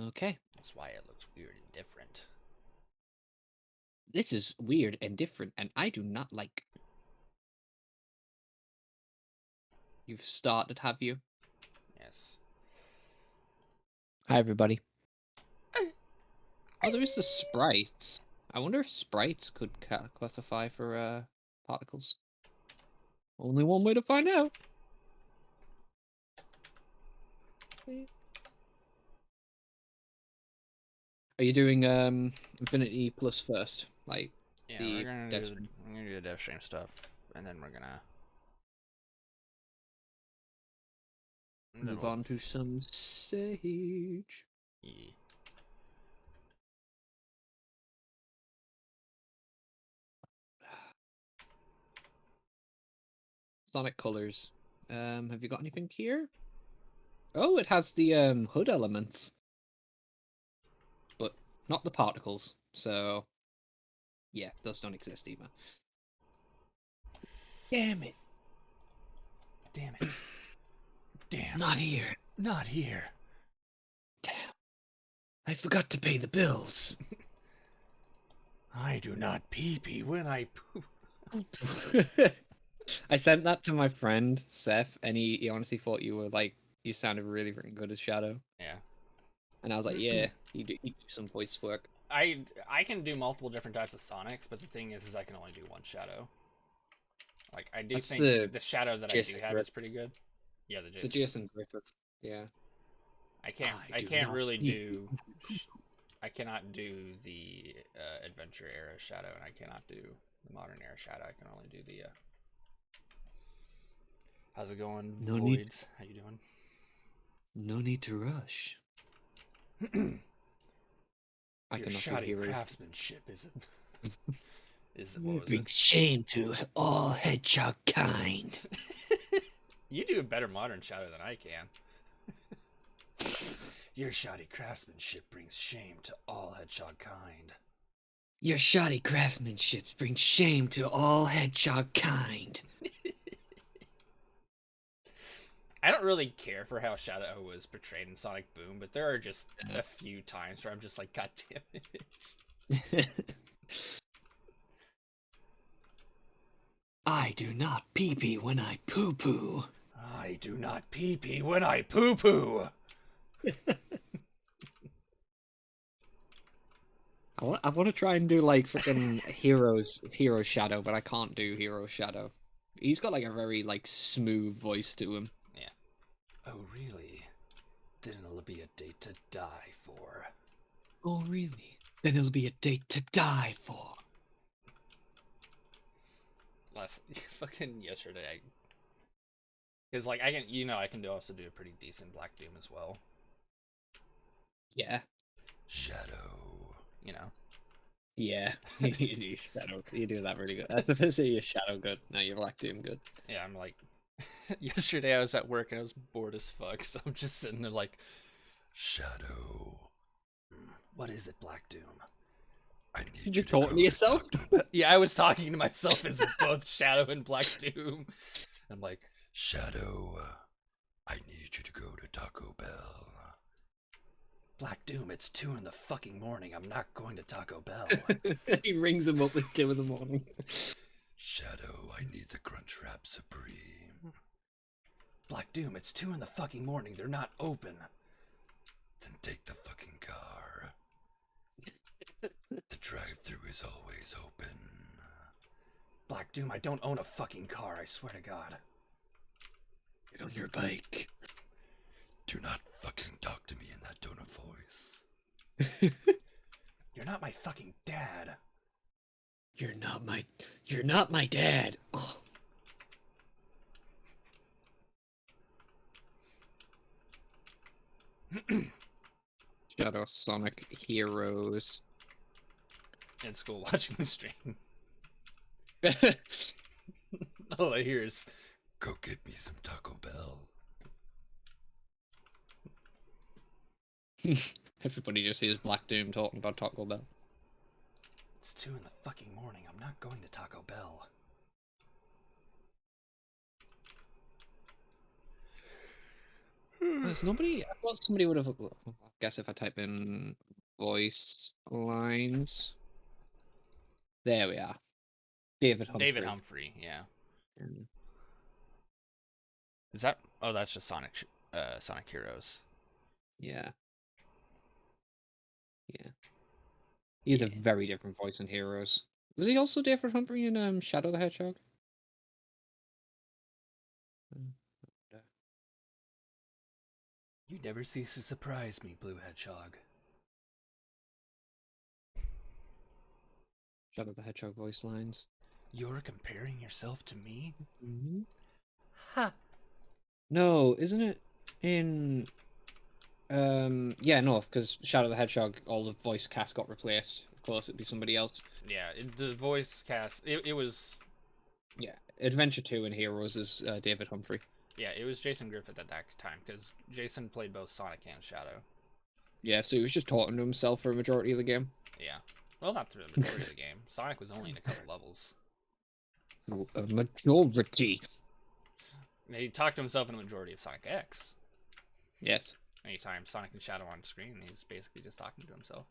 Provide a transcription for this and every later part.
Okay. That's why it looks weird and different. This is weird and different, and I do not like. You've started, have you? Yes. Hi, everybody. Oh, there is the sprites. I wonder if sprites could classify for particles. Only one way to find out. Are you doing Infinity Plus first? Like Yeah, the we're gonna do the DevStream stuff, and then we're gonna move on to some Sage. Yeah. Sonic colors. Have you got anything here? Oh, it has the hood elements, but not the particles. So, yeah, those don't exist either. Damn it! Damn it! Damn! Not here. Not here! Damn! I forgot to pay the bills. I do not pee when I poop. I sent that to my friend Seth, and he honestly thought you were like you sounded really, really good as Shadow. Yeah. And I was like, yeah, you do some voice work. I can do multiple different types of Sonics, but the thing is I can only do one Shadow. Like I do think the Shadow that I do have is pretty good. Yeah, the Jason Griffith. Yeah. I can't really do. I cannot do the Adventure era Shadow, and I cannot do the Modern era Shadow. I can only do the. How's it going, no Voids? Need. How you doing? No need to rush. Your shoddy craftsmanship is brings shame to all hedgehog kind. You do a better modern Shadow than I can. Your shoddy craftsmanship brings shame to all hedgehog kind. Your shoddy craftsmanship brings shame to all hedgehog kind. I don't really care for how Shadow was portrayed in Sonic Boom, but there are just a few times where I'm just like, God damn it. I do not pee-pee when I poo-poo. I do not pee-pee when I poo-poo. I want to try and do like freaking Hero Shadow, but I can't do Hero Shadow. He's got like a very like smooth voice to him. Yeah. Oh really? Then it'll be a date to die for. Oh really? Then it'll be a date to die for. Fucking yesterday, because like I can also do a pretty decent Black Doom as well. Yeah. Shadow, you know. Yeah, you do Shadow. You do that really good. I was supposed to say you're Shadow good. No, you're Black Doom good. Yeah, I'm like, yesterday I was at work and I was bored as fuck, so I'm just sitting there like, Shadow. What is it, Black Doom? I need you to talking to yourself. Yeah, I was talking to myself as both Shadow and Black Doom. I'm like, Shadow, I need you to go to Taco Bell. Black Doom, it's 2 in the fucking morning. I'm not going to Taco Bell. He rings him up at 2 in the morning. Shadow, I need the Crunchwrap Supreme. Black Doom, it's 2 in the fucking morning. They're not open. Then take the fucking car. The drive-thru is always open. Black Doom, I don't own a fucking car, I swear to God. Get on your bike. Do not fucking talk to me in that tone of voice. You're not my fucking dad. You're not my dad. Oh. Shadow Sonic Heroes. In school watching the stream. All I hear is, go get me some Taco Bell. Everybody just hears Black Doom talking about Taco Bell. It's 2 in the fucking morning. I'm not going to Taco Bell. There's nobody. I thought somebody would have. guess if I type in voice lines. There we are. David Humphrey. David Humphrey, yeah. Mm. Is that? Oh, that's just Sonic Heroes. Yeah. Yeah. He has a very different voice in Heroes. Was he also David Humphrey in Shadow the Hedgehog? You never cease to surprise me, Blue Hedgehog. Shadow the Hedgehog voice lines. You're comparing yourself to me? Mm-hmm. Ha! No, isn't it in... yeah, no, because Shadow the Hedgehog, all the voice cast got replaced. Of course, it'd be somebody else. Yeah, the voice cast, it was... Yeah, Adventure 2 in Heroes is David Humphrey. Yeah, it was Jason Griffith at that time, because Jason played both Sonic and Shadow. Yeah, so he was just talking to himself for a majority of the game. Yeah. Well, not through the majority of the game. Sonic was only in a couple levels. A majority. He talked to himself in a majority of Sonic X. Yes. Anytime Sonic and Shadow on screen, he's basically just talking to himself.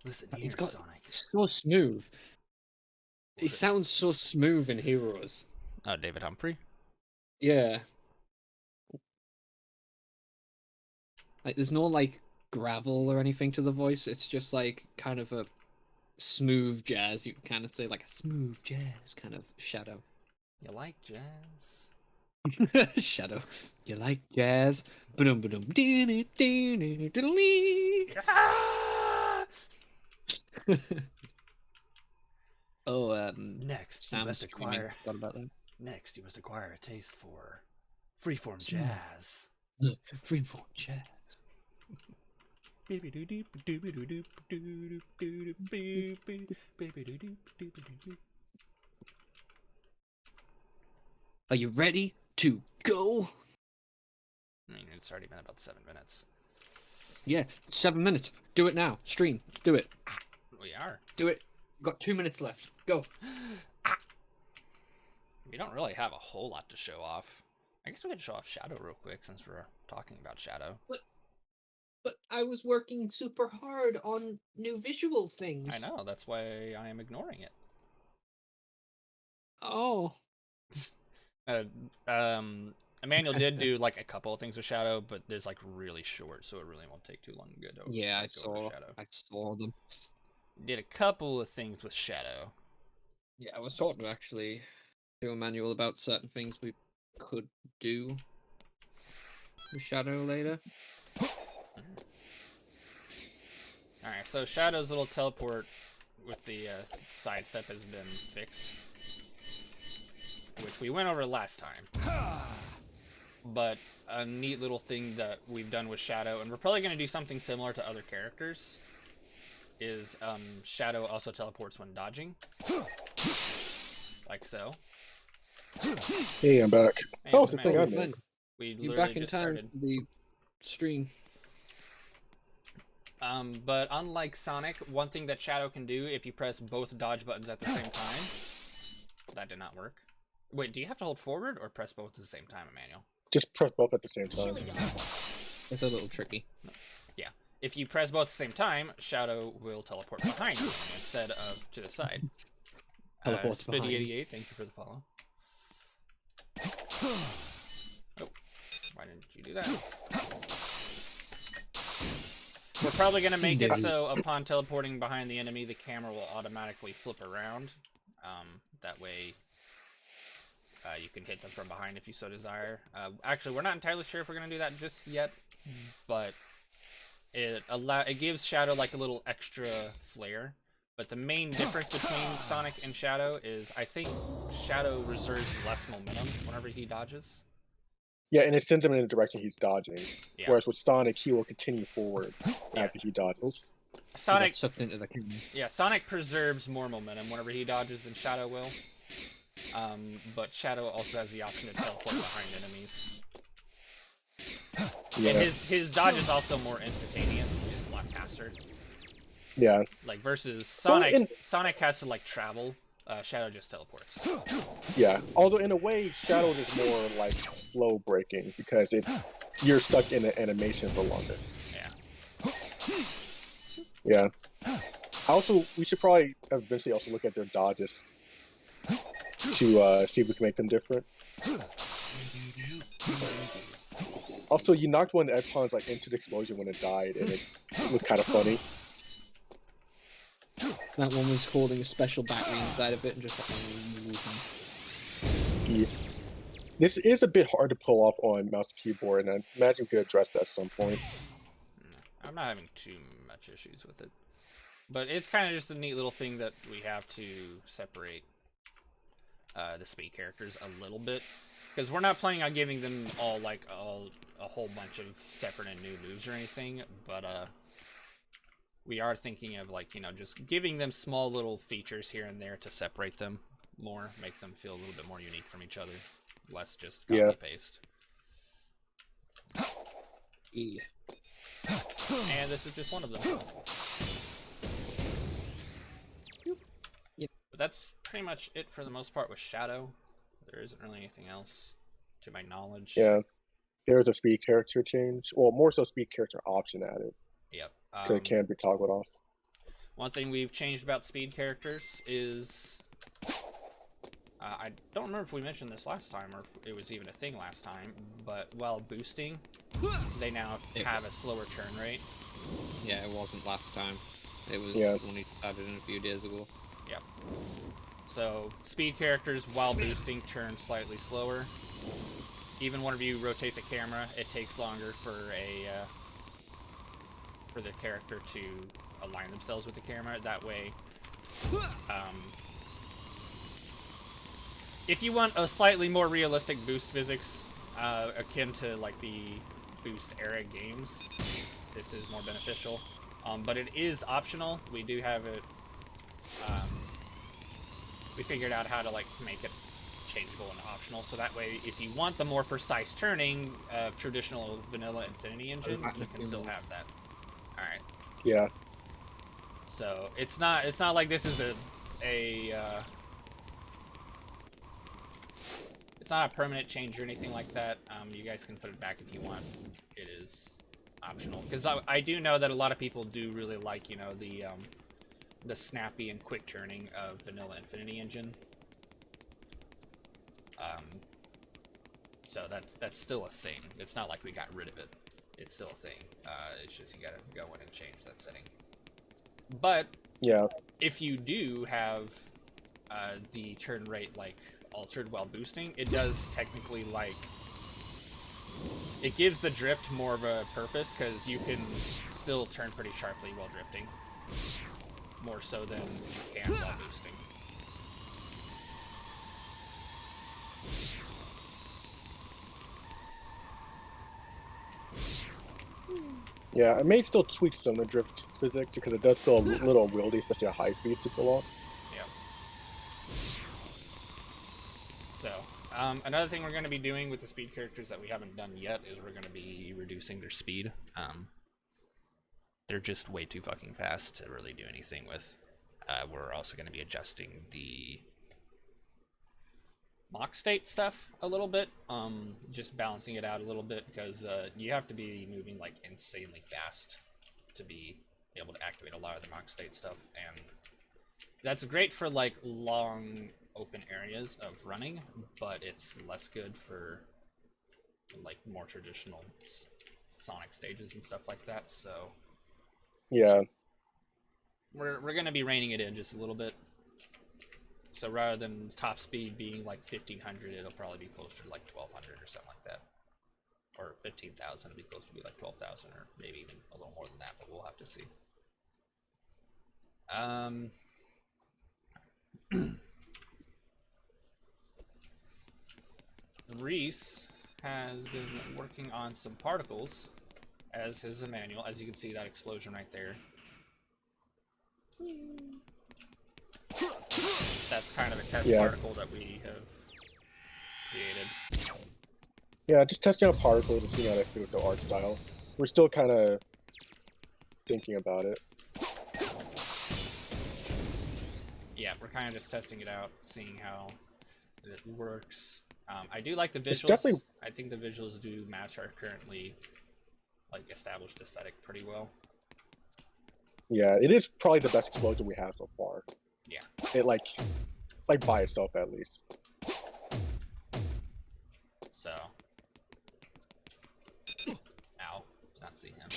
Listen here, He's got Sonic. so smooth. He sounds so smooth in Heroes. Oh, David Humphrey? Yeah. Like, there's no, like, gravel or anything to the voice. It's just, like, kind of a smooth jazz. You can kind of say, like, a smooth jazz kind of Shadow. You like jazz? Shadow. You like jazz? Ba-dum ba-dum. Ah! Oh, Next, Sam you must acquire. Forgot about that. Next, you must acquire a taste for freeform jazz. Freeform jazz. Are you ready to go? I mean, it's already been about 7 minutes. Yeah, 7 minutes. Do it now. Stream. Do it. We are. Do it. We've got 2 minutes left. Go. We don't really have a whole lot to show off. I guess we could show off Shadow real quick since we're talking about Shadow. But I was working super hard on new visual things. I know, that's why I am ignoring it. Oh. Emmanuel did do like a couple of things with Shadow, but there's like really short, so it really won't take too long to get over. Yeah, I saw them. Did a couple of things with Shadow. Yeah, I was talking actually to Emmanuel about certain things we could do with Shadow later. Alright, so Shadow's little teleport with the sidestep has been fixed, which we went over last time. But a neat little thing that we've done with Shadow, and we're probably going to do something similar to other characters, is Shadow also teleports when dodging. Like so. Hey, I'm back. Hey, Oh, so it's the thing I Matt, made. we You're literally back in just time started. for the stream. But unlike Sonic, one thing that Shadow can do if you press both dodge buttons at the same time, that did not work. Wait, do you have to hold forward or press both at the same time, Emmanuel? Just press both at the same time. It's a little tricky. Yeah. If you press both at the same time, Shadow will teleport behind you instead of to the side. Teleport behind. Spiddy88, thank you for the follow. Oh, why didn't you do that? We're probably going to make it so upon teleporting behind the enemy, the camera will automatically flip around. That way you can hit them from behind if you so desire. Actually, we're not entirely sure if we're going to do that just yet, but it gives Shadow like a little extra flair. But the main difference between Sonic and Shadow is I think Shadow reserves less momentum whenever he dodges. Yeah, and it sends him in the direction he's dodging. Yeah. Whereas with Sonic, he will continue forward after he dodges. Sonic Sucked into the camera. Yeah, Sonic preserves more momentum whenever he dodges than Shadow will. But Shadow also has the option to teleport behind enemies. Yeah. And his dodge is also more instantaneous. It's a lot faster. Yeah. Like versus Sonic, Well, Sonic has to like travel Shadow just teleports. Yeah, although in a way, Shadow is more like flow breaking because you're stuck in an animation for longer. Yeah. Yeah. Also, we should probably eventually also look at their dodges to see if we can make them different. Also, you knocked one of the egg pawns like into the explosion when it died, and it looked kind of funny. That one was holding a special battery inside of it and just Yeah. This is a bit hard to pull off on mouse and keyboard, and I imagine we could address that at some point. I'm not having too much issues with it. But it's kind of just a neat little thing that we have to separate the speed characters a little bit. Because we're not planning on giving them all, like, a whole bunch of separate and new moves or anything. But we are thinking of, like, you know, just giving them small little features here and there to separate them more. Make them feel a little bit more unique from each other. Less just copy-paste. Yeah. And this is just one of them. Yep. But that's pretty much it for the most part with Shadow. There isn't really anything else, to my knowledge. Yeah, there is a speed character change. Well, more so speed character option added. Yep. Because it can be toggled off. One thing we've changed about speed characters is... I don't remember if we mentioned this last time or if it was even a thing last time, but while boosting, they now have a slower turn rate. Yeah, it wasn't last time. It was only added in a few days ago. Yep. So, speed characters, while boosting, turn slightly slower. Even whenever you rotate the camera, it takes longer for the character to align themselves with the camera. That way, if you want a slightly more realistic boost physics, akin to like the boost era games, this is more beneficial. But it is optional. We do have it. We figured out how to like make it changeable and optional, so that way, if you want the more precise turning of traditional vanilla Infinity Engine, you can still have that. All right. Yeah. So it's not like this is it's not a permanent change or anything like that. You guys can put it back if you want. It is optional, because I do know that a lot of people do really like, you know, the snappy and quick turning of vanilla Infinity Engine. So that's still a thing. It's not like we got rid of it. It's still a thing. It's just you gotta go in and change that setting. But yeah, if you do have the turn rate like altered while boosting, it does technically like it gives the drift more of a purpose, because you can still turn pretty sharply while drifting, more so than you can while boosting. Yeah, it may still tweak some of the drift physics because it does feel a little wieldy, especially at high speeds to pull off. Yeah. So, another thing we're going to be doing with the speed characters that we haven't done yet is we're going to be reducing their speed. They're just way too fucking fast to really do anything with. We're also going to be adjusting the mock state stuff a little bit, just balancing it out a little bit, because you have to be moving like insanely fast to be able to activate a lot of the mock state stuff, and that's great for like long open areas of running, but it's less good for like more traditional Sonic stages and stuff like that. So yeah, we're going to be reining it in just a little bit. So rather than top speed being like 1500, it'll probably be closer to like 1200 or something like that. Or 15,000, it'll be closer to be like 12,000, or maybe even a little more than that, but we'll have to see. Reese has been working on some particles as his manual. As you can see, that explosion right there. That's kind of a test particle that we have created. Yeah, just testing out particles and seeing how they fit with the art style. We're still kind of thinking about it. yeah, we're kind of just testing it out, seeing how it works. I do like the visuals. It's definitely- I think the visuals do match our currently like established aesthetic pretty well. Yeah, it is probably the best explosion we have so far. Yeah. It like by itself at least. So, ow, did not see him.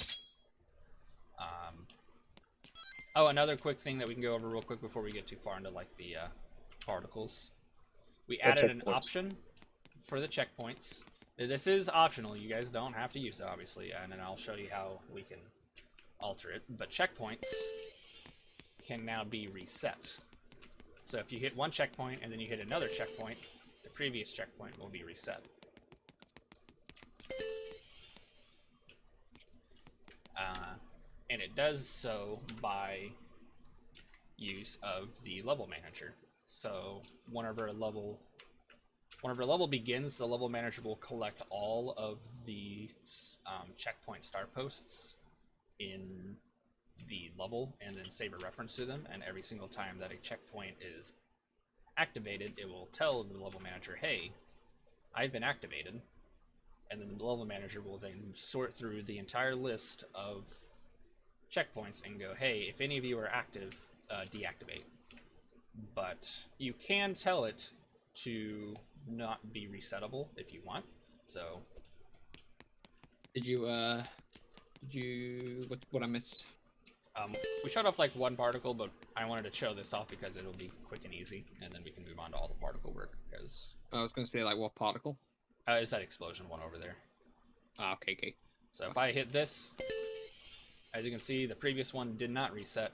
Oh, another quick thing that we can go over real quick before we get too far into like the particles. We added an checkpoints. option for the checkpoints. This is optional. You guys don't have to use it, obviously, and then I'll show you how we can alter it. But checkpoints can now be reset. So if you hit one checkpoint and then you hit another checkpoint, the previous checkpoint will be reset. And it does so by use of the level manager. So whenever a level begins, the level manager will collect all of the checkpoint start posts in the level and then save a reference to them. And every single time that a checkpoint is activated, it will tell the level manager, hey, I've been activated. And then the level manager will then sort through the entire list of checkpoints and go, hey, if any of you are active, deactivate. But you can tell it to not be resettable if you want. So Did you what I miss? we showed off like one particle, but I wanted to show this off because it'll be quick and easy, and then we can move on to all the particle work. Because I was gonna say like what particle? it's that explosion one over there. Ah, okay. So if I hit this, as you can see, the previous one did not reset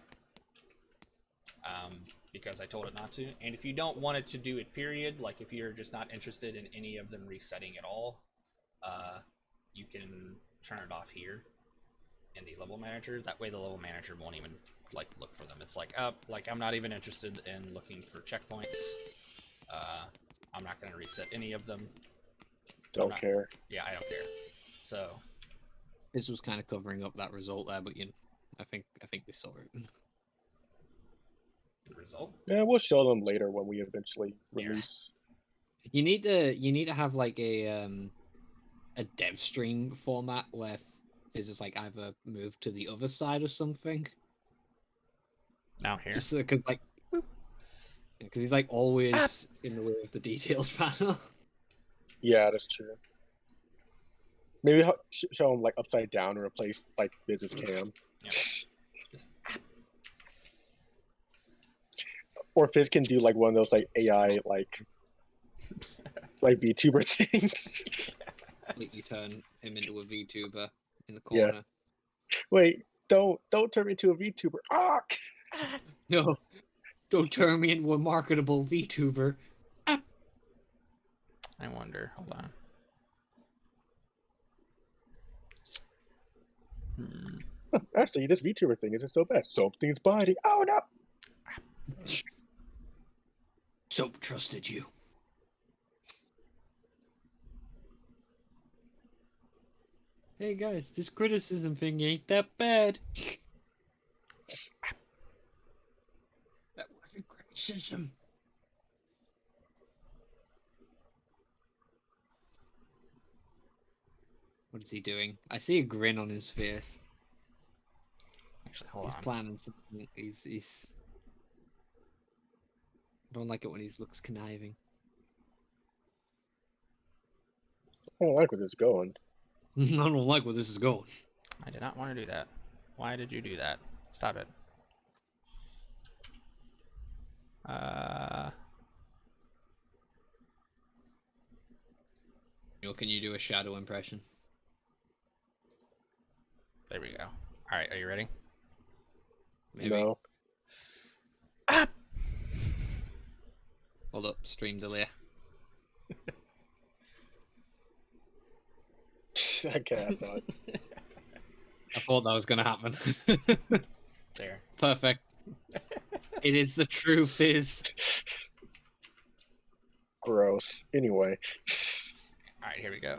because I told it not to. And if you don't want it to do it, period, like if you're just not interested in any of them resetting at all, you can turn it off here in the level manager. That way the level manager won't even like look for them. It's like, like I'm not even interested in looking for checkpoints. I'm not going to reset any of them. Don't care. Yeah, I don't care. So This was kind of covering up that result there, but I think they saw it. the result. Yeah, we'll show them later when we eventually Yeah. release. You need to have like a DevStream format where Fizz is like either moved to the other side or something. Now here. Just because because he's like always in the way of the details panel. Yeah, that's true. Maybe show them like upside down and replace like business cam. Yeah. Or Fizz can do like one of those like AI like VTuber things. Completely turn him into a VTuber in the Yeah. corner. Wait, don't turn me into a VTuber. Ah! No, don't turn me into a marketable VTuber. I wonder. Hold on. Actually, this VTuber thing isn't so bad. Something's biting. Oh no! Soap trusted you. Hey guys, this criticism thing ain't that bad. That wasn't criticism. What is he doing? I see a grin on his face. Actually, hold He's on. planning something. He's. I don't like it when he looks conniving. I don't like where this is going. I don't like where this is going. I did not want to do that. Why did you do that? Stop it. Can you do a shadow impression? There we go. All right, are you ready? Maybe. No. Hold up, stream delay. I guess. I thought that was gonna happen. There. Perfect. It is the true Fizz. Gross. Anyway. All right, here we go.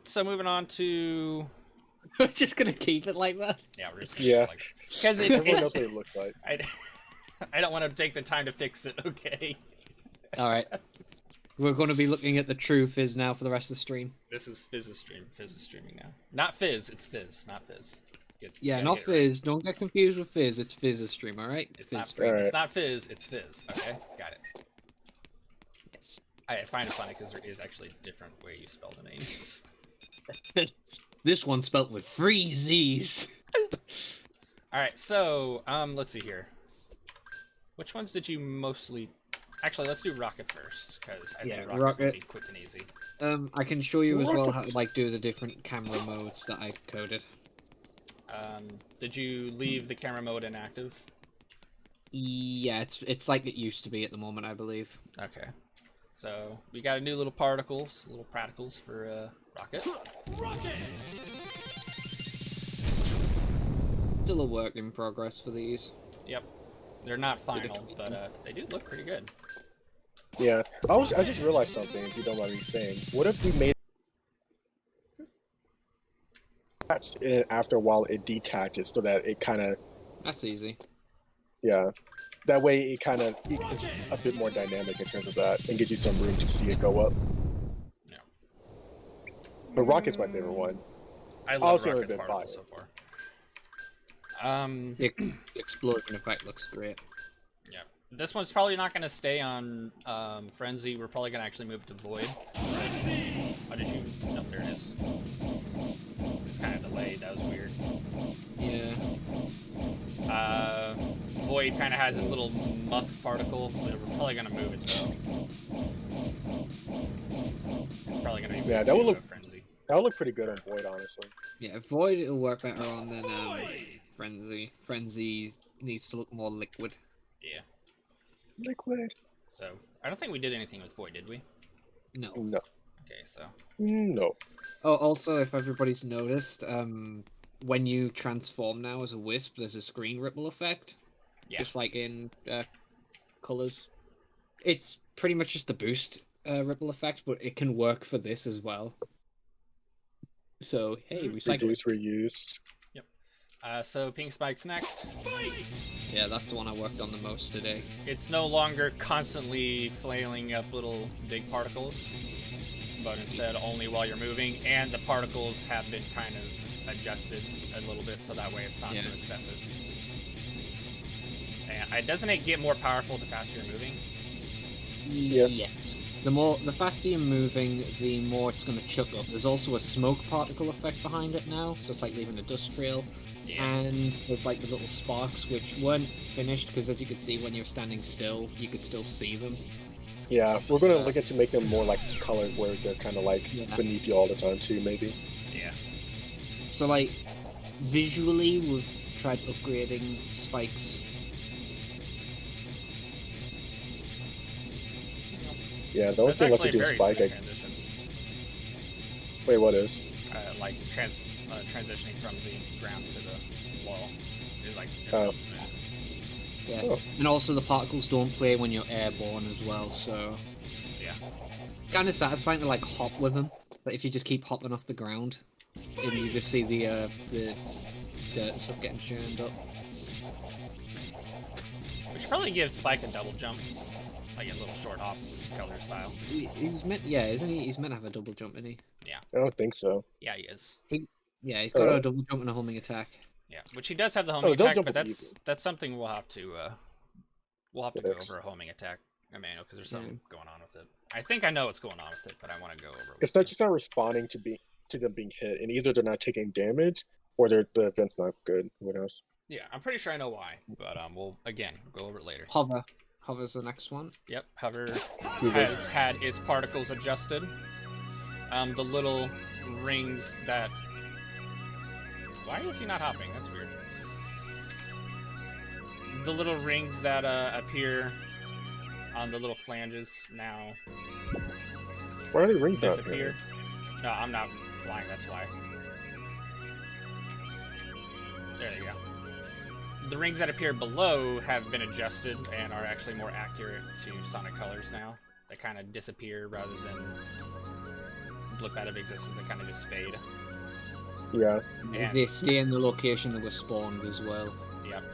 So moving on to We're just gonna keep it like that. yeah, we're just gonna Yeah. like because Everyone knows what it looks like. I don't want to take the time to fix it, okay? All right. We're going to be looking at the true Fizz now for the rest of the stream. This is Fizz's stream. Fizz is streaming now. Not Fizz, it's Fizz, not Fizz. Yeah, Gotta not get it right. Fizz. Don't get confused with Fizz. It's Fizz's stream, all right? It's Fizz not stream. Alright. It's not Fizz, it's Fizz. Okay, got it. Yes. I find it funny because there is actually a different way you spell the names. This one's spelt with 3 Z's. Alright, so, let's see here. Which ones did you mostly... Actually, let's do Rocket first, because I Yeah, think Rocket Rocket. will be quick and easy. I can show you as well how to like do the different camera modes that I coded. Did you leave the camera mode inactive? Yeah, it's like it used to be at the moment, I believe. Okay. So, we got a new little particles, little praticals for, Rocket. Still a work in progress for these. Yep. They're not final, but, they do look pretty good. Yeah, I just realized something. If you don't mind me saying, what if we made and after a while it detaches so that it kind of That's easy. that way it kind of is a bit more dynamic in terms of that and gives you some room to see it go up. Yeah. But Rocket's my favorite one. I was love gonna Rocket's be particles so biased. far. The explosion effect looks great. Yeah. This one's probably not going to stay on Frenzy. We're probably going to actually move to Void. Oh, did you? No, there it is. It's kind of delayed. That was weird. Yeah. Void kind of has this little musk particle, but we're probably going to move it though. It's probably going to be Yeah, that would look- Frenzy. That would look pretty good on Void, honestly. Yeah, Void it'll work better on than Frenzy. Frenzy needs to look more liquid. Yeah. Liquid. So, I don't think we did anything with Void, did we? No. No. Okay, so. No. Oh, also, if everybody's noticed, when you transform now as a wisp, there's a screen ripple effect. Yeah. Just like in colors. It's pretty much just a boost ripple effect, but it can work for this as well. So, hey, recycle. Reduce, reuse. So Pink Spike's next. Yeah, that's the one I worked on the most today. It's no longer constantly flailing up little big particles, but instead only while you're moving, and the particles have been kind of adjusted a little bit so that way it's not so excessive. And doesn't it get more powerful the faster you're moving? Yeah. Yes. The faster you're moving, the more it's going to chuck up. There's also a smoke particle effect behind it now, so it's like leaving a dust trail. Yeah. And there's like the little sparks which weren't finished because, as you could see, when you're standing still, you could still see them. Yeah, we're gonna look at to make them more like colors where they're kind of like beneath you all the time too, maybe. Yeah. So like visually, we've tried upgrading Spike's. Yeah, the only That's thing left to actually do a is very Spike. smooth transition. Wait, what is? Like transitioning from the ground to the wall is like Oh. smooth. Yeah, Oh. and also the particles don't play when you're airborne as well, so Yeah. kind of satisfying to like hop with them. But if you just keep hopping off the ground, and you just see the dirt and stuff getting churned up. We should probably give Spike a double jump, like a little short hop color style. He's meant, yeah, isn't he? He's meant to have a double jump, isn't he? I don't think so. Yeah, he is. Yeah, he's got a double jump and a homing attack. Yeah, which he does have the homing double attack, jump but will be that's something we'll have to go Fix. over a homing attack, Emmanuel, because there's something Yeah. going on with it. I think I know what's going on with it, but I want to go over. it It's with not you. just not responding to them being hit, and either they're not taking damage or the event's not good. Who knows? Yeah, I'm pretty sure I know why, but we'll again go over it later. Hover's the next one. Yep, Hover Who did? has had its particles adjusted. The little rings that. Why is he not hopping? That's weird. The little rings that appear on the little flanges now Why are the rings not disappear. No, I'm not flying, that's why. There you go. The rings that appear below have been adjusted and are actually more accurate to Sonic colors now. They kind of disappear rather than blip out of existence. They kind of just fade. Yeah. And- They stay in the location that was spawned as well. Yep.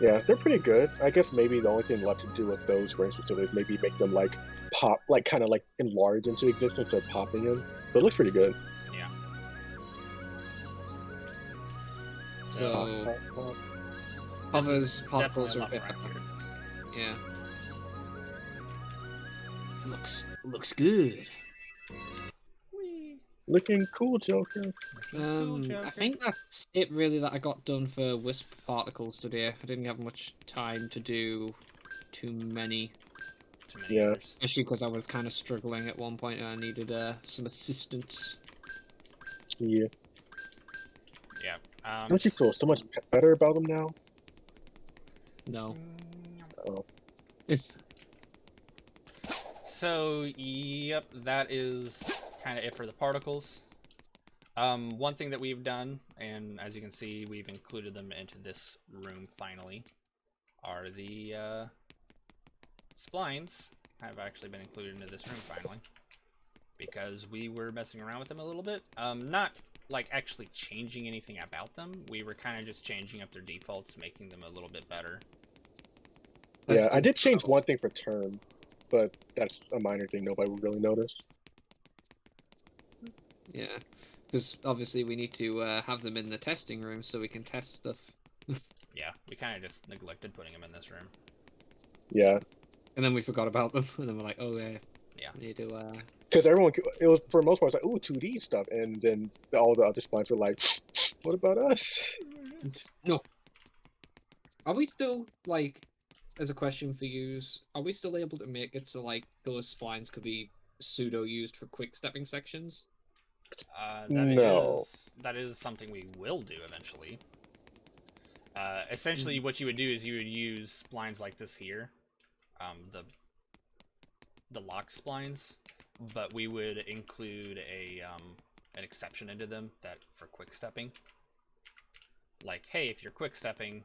Yeah, they're pretty good. I guess maybe the only thing left to do with those frames specifically is maybe make them like pop, like kind of like enlarge into existence instead of popping in. But it looks pretty good. Yeah. So This hovers, is particles definitely a are a lot bit more accurate. yeah. Looks good. Looking cool, Joker. I think that's it really that I got done for wisp particles today. I didn't have much time to do too many, Too many Yeah. others. especially because I was kind of struggling at one point and I needed some assistance. Yeah. Yeah. Don't you feel so much better about them now? No. Oh. So, yep, that is kind of it for the particles. One thing that we've done, and as you can see, we've included them into this room finally, are the splines have actually been included into this room finally, because we were messing around with them a little bit. Not like actually changing anything about them. We were kind of just changing up their defaults, making them a little bit better. Yeah, I did change one thing for term, but that's a minor thing nobody would really notice. Yeah, because obviously we need to have them in the testing room so we can test stuff. Yeah, we kind of just neglected putting them in this room. Yeah. And then we forgot about them, and then we're like, oh yeah, we need to. Because everyone, it was for the most part, it's like, ooh, 2D stuff, and then all the other splines were like, what about us? No. Are we still like, as a question for yous, are we still able to make it so like those splines could be pseudo used for quick stepping sections? No. That is something we will do eventually. Essentially, what you would do is you would use splines like this here, the lock splines, but we would include an exception into them that for quick stepping. Like, hey, if you're quick stepping,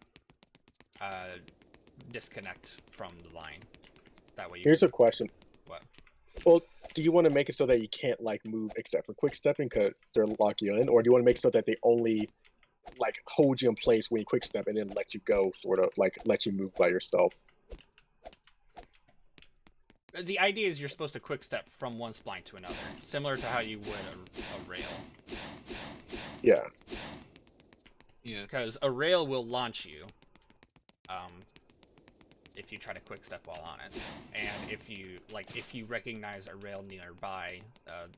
disconnect from the line. That way. Here's a question. What? Well, do you want to make it so that you can't like move except for quick stepping because they're lock you in, or do you want to make it so that they only like hold you in place when you quick step and then let you go, sort of like let you move by yourself? The idea is you're supposed to quick step from one spline to another, similar to how you would a rail. Yeah. Yeah. Because a rail will launch you, if you try to quick step while on it, and if you recognize a rail nearby,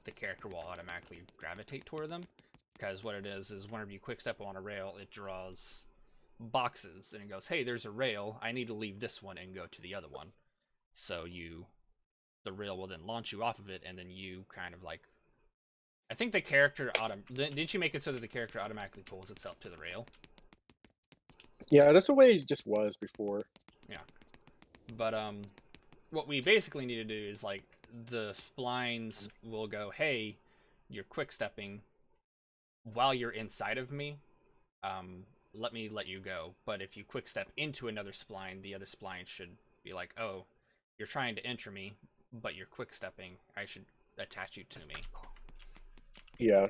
the character will automatically gravitate toward them. Because what it is whenever you quick step on a rail, it draws boxes and it goes, hey, there's a rail. I need to leave this one and go to the other one. So the rail will then launch you off of it, and then you kind of like, I think the character didn't you make it so that the character automatically pulls itself to the rail? Yeah, that's the way it just was before. Yeah. But what we basically need to do is like the splines will go, hey, you're quick stepping while you're inside of me. Let me let you go. But if you quick step into another spline, the other spline should be like, oh, you're trying to enter me, but you're quick stepping. I should attach you to me. Yeah.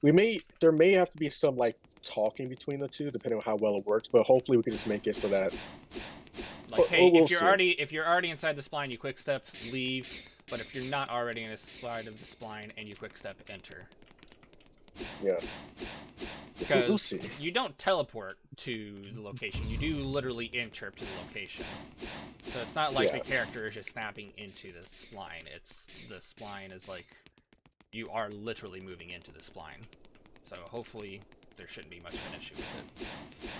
There may have to be some like talking between the two, depending on how well it works, but hopefully we can just make it so that like, hey, we'll if you're see. already inside the spline, you quick step, leave. But if you're not already in a side of the spline and you quick step, enter. Yeah. Because We'll see. you don't teleport to the location. You do literally enter to the location. So it's not like the character is just snapping into the spline. It's the spline is like, you are literally moving into the spline. So hopefully there shouldn't be much of an issue with it.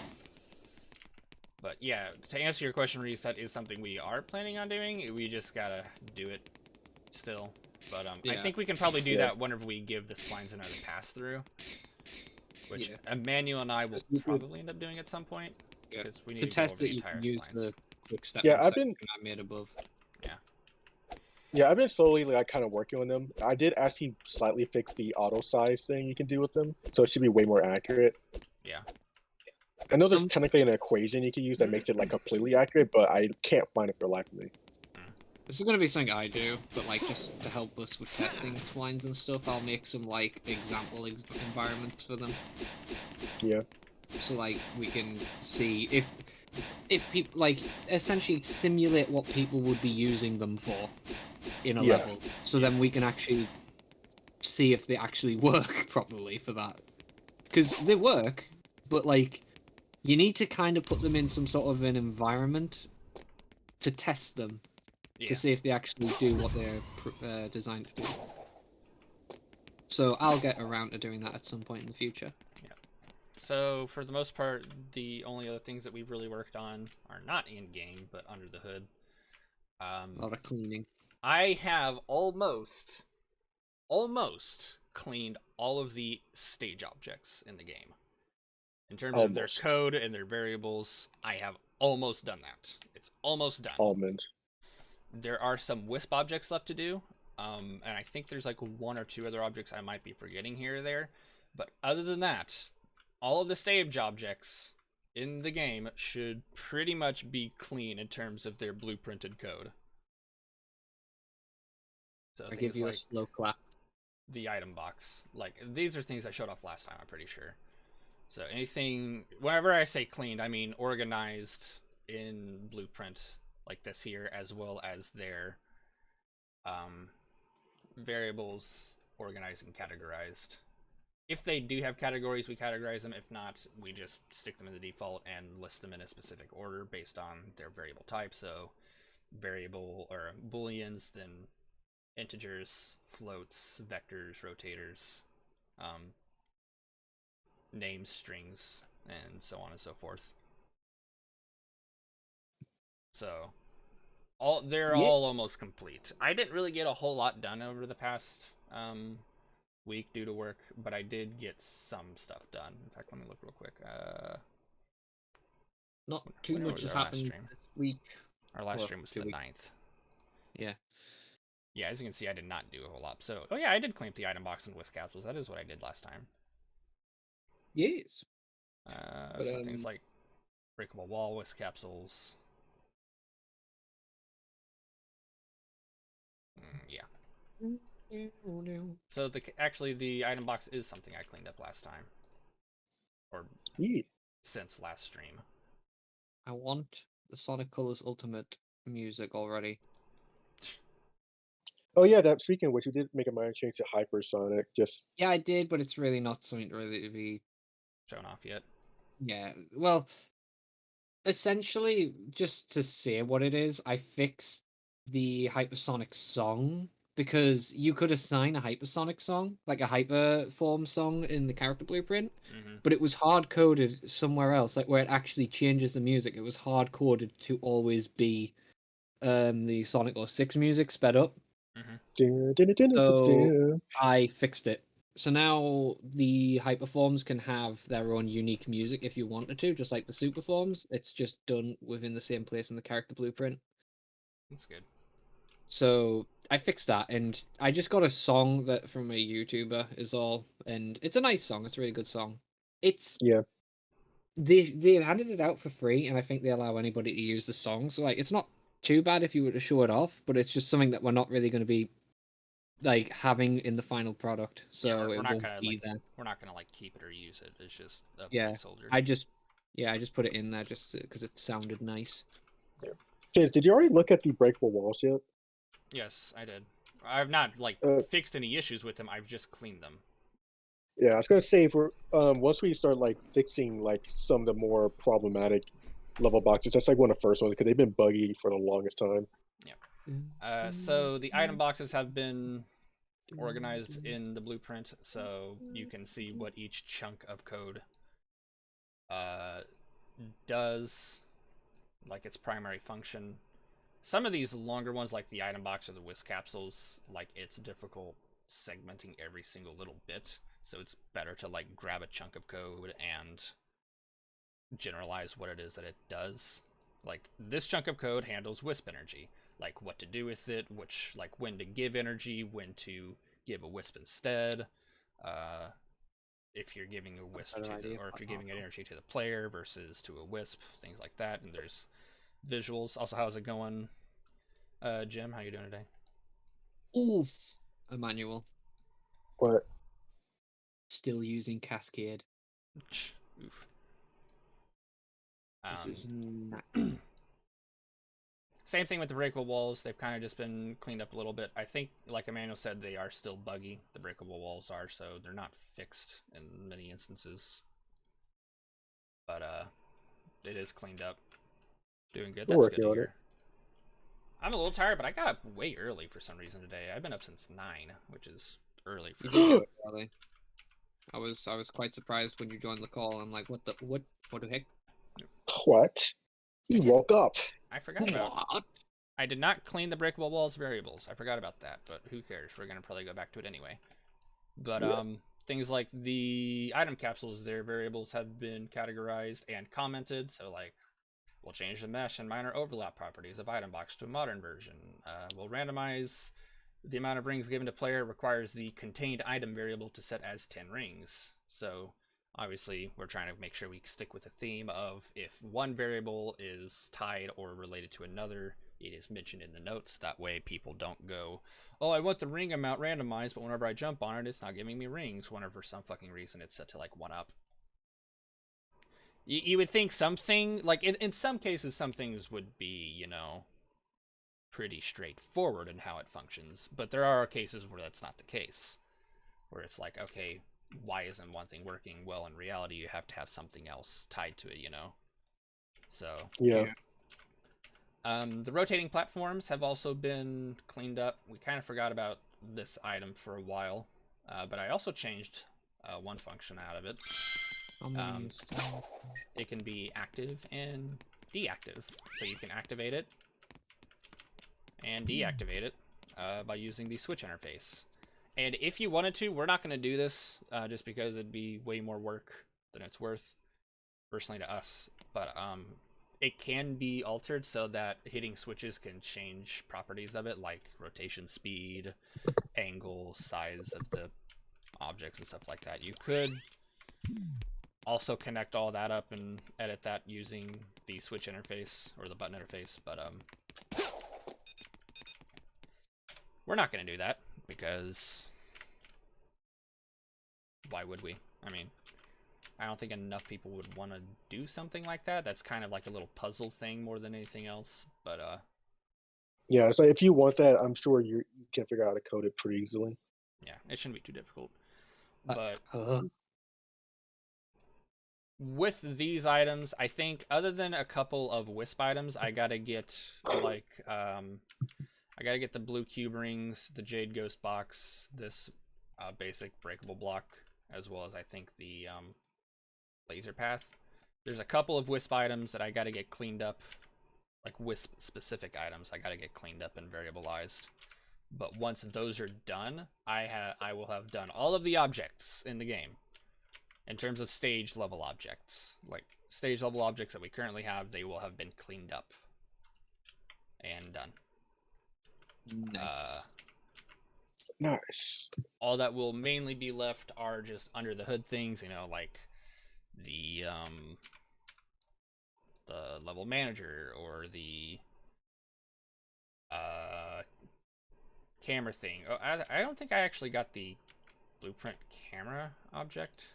But yeah, to answer your question, Reese, that is something we are planning on doing. We just gotta do it still. But I think we can probably do that whenever we give the splines another pass through. Which Emmanuel and I will probably end up doing at some point. Yeah. Because we need to to test go over it, the you entire can use splines. the quick step. Yeah, I made above. Yeah, I've been slowly like kind of working on them. I did actually slightly fix the auto size thing you can do with them, so it should be way more accurate. Yeah. I know there's technically an equation you can use that makes it like completely accurate, but I can't find it for the life of me. This is gonna be something I do, but like just to help us with testing splines and stuff, I'll make some like example environments for them. Yeah. So like we can see if if people like essentially simulate what people would be using them for in a Yeah. level, so then we can actually see if they actually work properly for that. Because they work, but like you need to kind of put them in some sort of an environment to test them Yeah. to see if they actually do what they're designed to do. So I'll get around to doing that at some point in the future. So for the most part, the only other things that we've really worked on are not in game, but under the hood. A lot of cleaning. I have almost cleaned all of the stage objects in the game. In terms of their code and their variables, I have almost done that. It's almost done. Almond. There are some Wisp objects left to do, and I think there's like 1 or 2 other objects I might be forgetting here or there. But other than that, all of the stage objects in the game should pretty much be clean in terms of their blueprinted code. So I give you a slow clap. The item box. Like, these are things I showed off last time, I'm pretty sure. So anything, whenever I say cleaned, I mean organized in blueprint like this here, as well as their variables organized and categorized. If they do have categories, we categorize them. If not, we just stick them in the default and list them in a specific order based on their variable type. So variable or booleans, then integers, floats, vectors, rotators, names, strings, and so on and so forth. So they're all almost complete. I didn't really get a whole lot done over the past week due to work, but I did get some stuff done. In fact, let me look real quick. Not too much has happened this week. Our last stream was the 9th. Yeah. Yeah, as you can see, I did not do a whole lot. So, oh yeah, I did clean up the item box and Wisp capsules. That is what I did last time. Yes. So things like breakable wall, Wisp capsules. Yeah. So actually the item box is something I cleaned up last time, or since last stream. I want the Sonic Colors Ultimate music already. Oh yeah, that speaking of which, you did make a minor change to Hypersonic. Just yeah, I did, but it's really not something to really be shown off yet. Yeah, well, essentially, just to say what it is, I fixed the hypersonic song because you could assign a hypersonic song, like a hyperform song in the character blueprint, but it was hard coded somewhere else, like where it actually changes the music. It was hard coded to always be the Sonic 06 music sped up. So I fixed it. So now the hyperforms can have their own unique music if you wanted to, just like the superforms. It's just done within the same place in the character blueprint. That's good. So I fixed that, and I just got a song that from a YouTuber is all, and it's a nice song. It's a really good song. It's they handed it out for free, and I think they allow anybody to use the song. So like, it's not too bad if you were to show it off, but it's just something that we're not really going to be like having in the final product. So yeah, we're not gonna like there. We're not gonna like keep it or use it. It's just a placeholder. I just put it in there just because it sounded nice. Fizz, did you already look at the breakable walls yet? Yes, I did. I've not like fixed any issues with them. I've just cleaned them. Yeah, I was gonna say, if we're once we start like fixing like some of the more problematic level boxes, that's like one of the first ones because they've been buggy for the longest time. Yeah. So the item boxes have been organized in the blueprint, so you can see what each chunk of code does, like its primary function. Some of these longer ones, like the item box or the Wisp capsules, like it's difficult segmenting every single little bit, so it's better to like grab a chunk of code and generalize what it is that it does. Like this chunk of code handles Wisp energy, like what to do with it, which like when to give energy, when to give a Wisp instead, if you're giving a Wisp to the, or if you're giving an energy to the player versus to a Wisp, things like that. And there's visuals. Also, how's it going, Jim? How you doing today? Oof, Emmanuel. What? Still using Cascade. Oof. This is not. Same thing with the breakable walls. They've kind of just been cleaned up a little bit. I think, like Emmanuel said, they are still buggy. The breakable walls are, so they're not fixed in many instances. But it is cleaned up. Doing good. That's good to hear. I'm a little tired, but I got up way early for some reason today. I've been up since 9, which is early for me. Early. I was quite surprised when you joined the call. I'm like, what the heck? What? He woke up. I forgot about. I did not clean the breakable walls variables. I forgot about that, but who cares? We're gonna probably go back to it anyway. But things like the item capsules, their variables have been categorized and commented. So like, we'll change the mesh and minor overlap properties of item box to a modern version. We'll randomize the amount of rings given to player. Requires the contained item variable to set as 10 rings. So obviously, we're trying to make sure we stick with the theme of if one variable is tied or related to another, it is mentioned in the notes. That way people don't go, oh, I want the ring amount randomized, but whenever I jump on it, it's not giving me rings. Whenever for some fucking reason it's set to like 1 up. You would think something, like in some cases, some things would be, you know, pretty straightforward in how it functions. But there are cases where that's not the case. Where it's like, okay, why isn't one thing working? Well, in reality, you have to have something else tied to it, you know? So, yeah. The rotating platforms have also been cleaned up. We kind of forgot about this item for a while, but I also changed one function out of it. It can be active and deactive, so you can activate it and deactivate it by using the switch interface. And if you wanted to, we're not going to do this just because it'd be way more work than it's worth, personally to us. But it can be altered so that hitting switches can change properties of it, like rotation speed, angle, size of the objects, and stuff like that. You could also connect all that up and edit that using the switch interface or the button interface, but we're not going to do that. Because why would we? I mean, I don't think enough people would want to do something like that. That's kind of like a little puzzle thing more than anything else. But yeah, so if you want that, I'm sure you can figure out how to code it pretty easily. Yeah, it shouldn't be too difficult. But with these items, I think other than a couple of Wisp items, I gotta get like I gotta get the blue cube rings, the jade ghost box, this basic breakable block, as well as I think the laser path. There's a couple of Wisp items that I gotta get cleaned up, like Wisp specific items I gotta get cleaned up and variabilized. But once those are done, I will have done all of the objects in the game. In terms of stage level objects, like stage level objects that we currently have, they will have been cleaned up and done. Nice. Nice. All that will mainly be left are just under the hood things, you know, like the level manager or the camera thing. Oh, I don't think I actually got the blueprint camera object.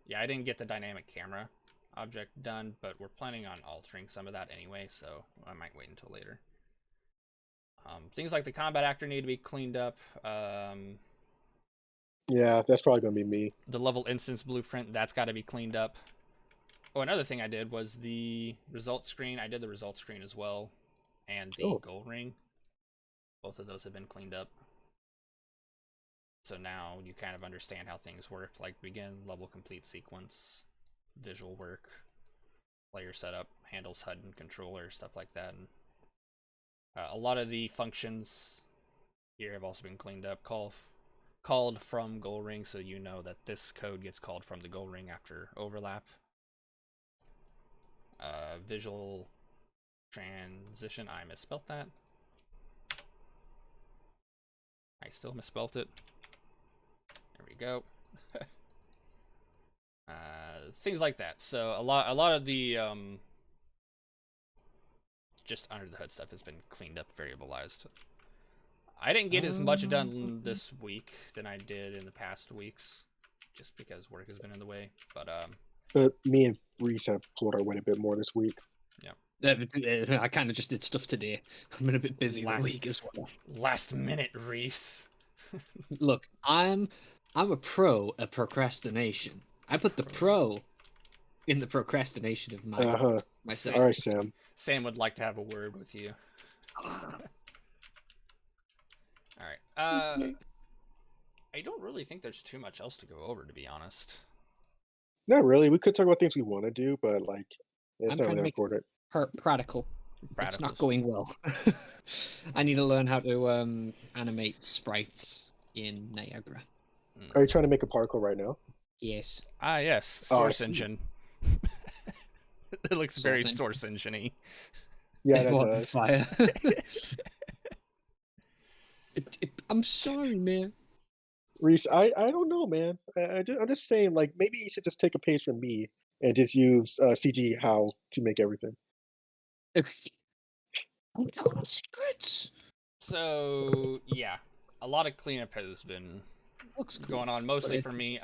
Yeah, I didn't get the dynamic camera object done, but we're planning on altering some of that anyway, so I might wait until later. Things like the combat actor need to be cleaned up. Yeah, that's probably going to be me. The level instance blueprint, that's got to be cleaned up. Oh, another thing I did was the result screen. I did the result screen as well, and the goal ring. Both of those have been cleaned up. So now you kind of understand how things work, like begin, level complete sequence, visual work, player setup, handles, HUD and controller, stuff like that. And a lot of the functions here have also been cleaned up, called from goal ring, so you know that this code gets called from the goal ring after overlap. Visual transition, I misspelt that. I still misspelt it. There we go. Things like that. So a lot of the just under the hood stuff has been cleaned up, variabilized. I didn't get as much done this week than I did in the past weeks, just because work has been in the way. But me and Reese have pulled our weight a bit more this week. I kind of just did stuff today. I've been a bit busy all week as well. Last minute, Reese. Look, I'm a pro at procrastination. I put the pro in the procrastination of my myself. All right, Sam. Sam would like to have a word with you. All right. I don't really think there's too much else to go over, to be honest. Not really. We could talk about things we want to do, but like, it's I'm not trying to really make important. Practical. It's not Praticals. going well. I need to learn how to animate sprites in Niagara. Are you trying to make a particle right now? Yes. Ah, yes. Oh, I Source see. engine. It looks Source very engine. source engine-y. Yeah, that What, does. Fire. I'm sorry, man. Reese, I don't know, man. I'm just saying, like, maybe you should just take a page from me and just use CG how to make everything. Don't tell my secrets. So, yeah. A lot of cleanup has been Looks cool. going on, mostly But for me.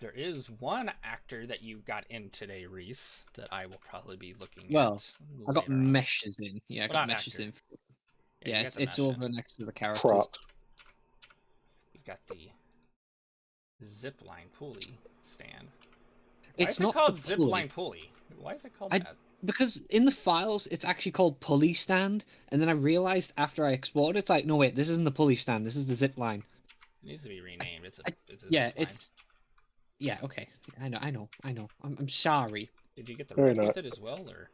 There is one actor that you got in today, Reese, that I will probably be looking Well, at. I got later on. meshes in. Yeah, I Well, got not meshes actor. in. you Yeah, got the it's mesh in. over next to the characters. Prop. You've got the Zipline pulley stand. Why It's is it not called the pulley. Zipline pulley? Why is it called I- that? Because in the files, it's actually called pulley stand, and then I realized after I exported, it's like, no wait, this isn't the pulley stand. This is the zip line. It needs to be renamed. It's a Yeah, Zipline. yeah, okay. I know. I'm sorry. Did you get the Fair rope with enough. it as well, or?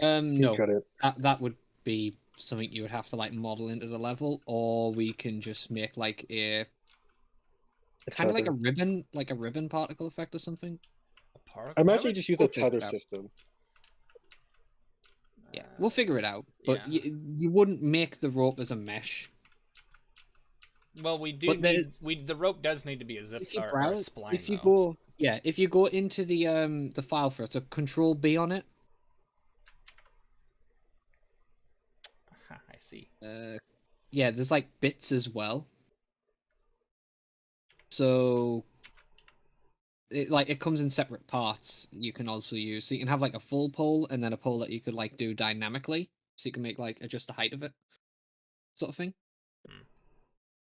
You No, cut it. that would be something you would have to like model into the level, or we can just make like a kind of like a ribbon particle effect or something. I imagine you would- just use we'll a figure tether it out. system. Yeah, we'll figure it out. But yeah. you wouldn't make the rope as a mesh. Well, we do But then need the rope does need to be a zip If you or a browse, spline. if you though. if you go into the file for it, so Control B on it. I see. Yeah, there's like bits as well. So it comes in separate parts. You can also use, so you can have like a full pole and then a pole that you could like do dynamically, so you can make like adjust the height of it, sort of thing.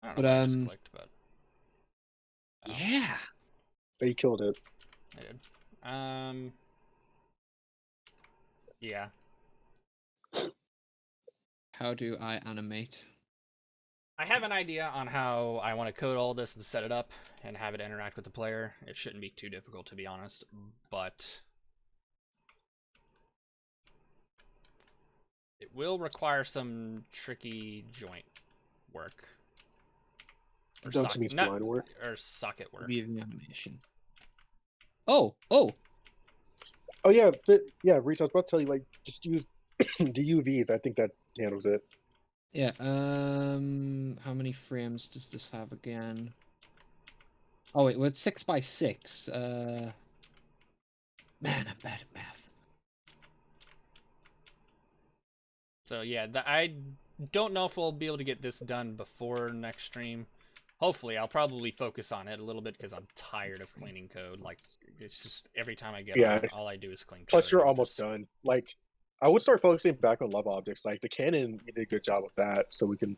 I don't But, know why I just clicked, but Yeah. But he killed it. I did. Yeah. How do I animate? I have an idea on how I want to code all this and set it up and have it interact with the player. It shouldn't be too difficult, to be honest, but it will require some tricky joint work. Or Don't you mean spline work? Or socket work. View the animation. Oh, Yeah, Reese, I was about to tell you, like, just use the UVs. I think that handles it. yeah. How many frames does this have again? Oh wait, well, it's 6x6. Man, I'm bad at math. So yeah, I don't know if we'll be able to get this done before next stream. Hopefully, I'll probably focus on it a little bit because I'm tired of cleaning code. Like, it's just every time I get on, all I do is clean code. Plus, you're and almost done. Like, I would start focusing back on love objects. Like the cannon, you did a good job with that, so we can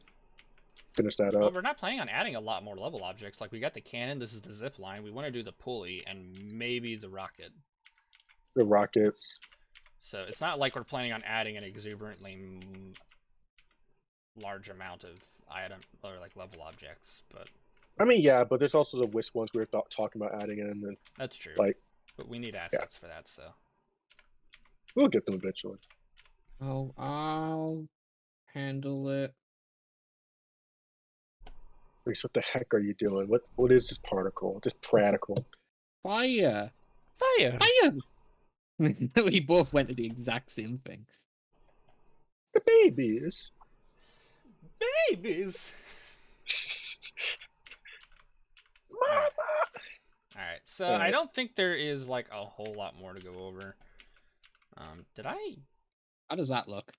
finish that Well, up. we're not planning on adding a lot more level objects. Like, we got the cannon, this is the zip line. We want to do the pulley and maybe the rocket. The rockets. So it's not like we're planning on adding an exuberantly large amount of item or like level objects, but I mean, yeah, but there's also the wisp ones we were talking about adding in, and that's true. like, but we need assets for that, so we'll get them eventually. Oh, I'll handle it. Reese, what the heck are you doing? What is this particle? This particle? Fire! fire. We both went to the exact same thing. The babies. Babies. Mama. All right, so I don't think there is like a whole lot more to go over. Did I? How does that look?